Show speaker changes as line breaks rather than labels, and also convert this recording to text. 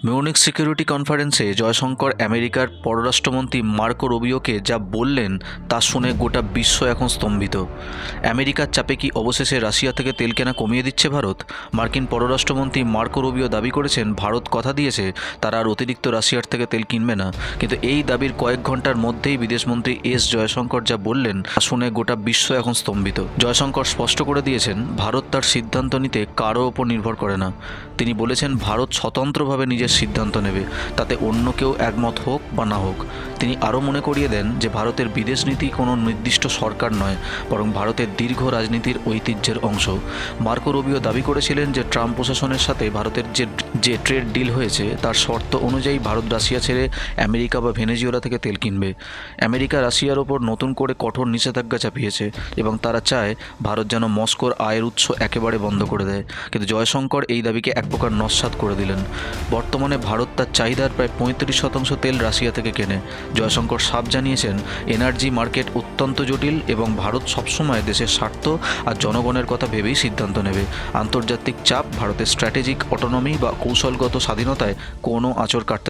Munich security কনফারেন্সে জয়শঙ্কর আমেরিকার পররাষ্ট্রমন্ত্রী মার্কো রুবিওকে যা বললেন তা শুনে গোটা বিশ্ব এখন স্তম্ভিত। আমেরিকার চাপে কি অবশেষে রাশিয়া থেকে তেল কেনা কমিয়ে দিচ্ছে ভারত? মার্কিন পররাষ্ট্রমন্ত্রী মার্কো রুবিও দাবি করেছেন ভারত কথা দিয়েছে তারা আর অতিরিক্ত রাশিয়ার থেকে তেল কিনবে না, কিন্তু এই দাবির কয়েক ঘন্টার মধ্যেই বিদেশমন্ত্রী এস জয়শঙ্কর যা বললেন তা শুনে গোটা বিশ্ব এখন স্তম্ভিত। জয়শঙ্কর স্পষ্ট করে দিয়েছেন ভারত তার সিদ্ধান্ত নিতে কারো ওপর নির্ভর করে না। তিনি বলেছেন ভারত স্বতন্ত্রভাবে নিজের সিদ্ধান্ত নেবে, তাতে অন্য কেউ একমত হোক বা না হোক। তিনি আরও মনে করিয়ে দেন যে ভারতের বিদেশ নীতি কোনো নির্দিষ্ট সরকার নয়, বরং ভারতের দীর্ঘ রাজনীতির ঐতিহ্যের অংশ। মার্কো রুবিও দাবি করেছিলেন যে ট্রাম্প প্রশাসনের সাথে ভারতের যে ট্রেড ডিল হয়েছে তার শর্ত অনুযায়ী ভারত রাশিয়া ছেড়ে আমেরিকা বা ভেনেজুয়েলা থেকে তেল কিনবে। আমেরিকা রাশিয়ার ওপর নতুন করে কঠোর নিষেধাজ্ঞা চাপিয়েছে এবং তারা চায় ভারত যেন মস্কোর আয়ের উৎস একেবারে বন্ধ করে দেয়, কিন্তু জয়শঙ্কর এই দাবিকে এক প্রকার নস্যাৎ করে দিলেন। বর্তমানে ভারত তার চাহিদার প্রায় 35% তেল রাশিয়া থেকে কেনে। জয়শঙ্কর সাফ জানিয়েছেন এনার্জি মার্কেট অত্যন্ত জটিল এবং ভারত সবসময় দেশের স্বার্থ আর জনগণের কথা ভেবেই সিদ্ধান্ত নেবে। আন্তর্জাতিক চাপ ভারতের স্ট্র্যাটেজিক অটোনমি বা কৌশলগত স্বাধীনতায় কোনো আঁচড় কাটতে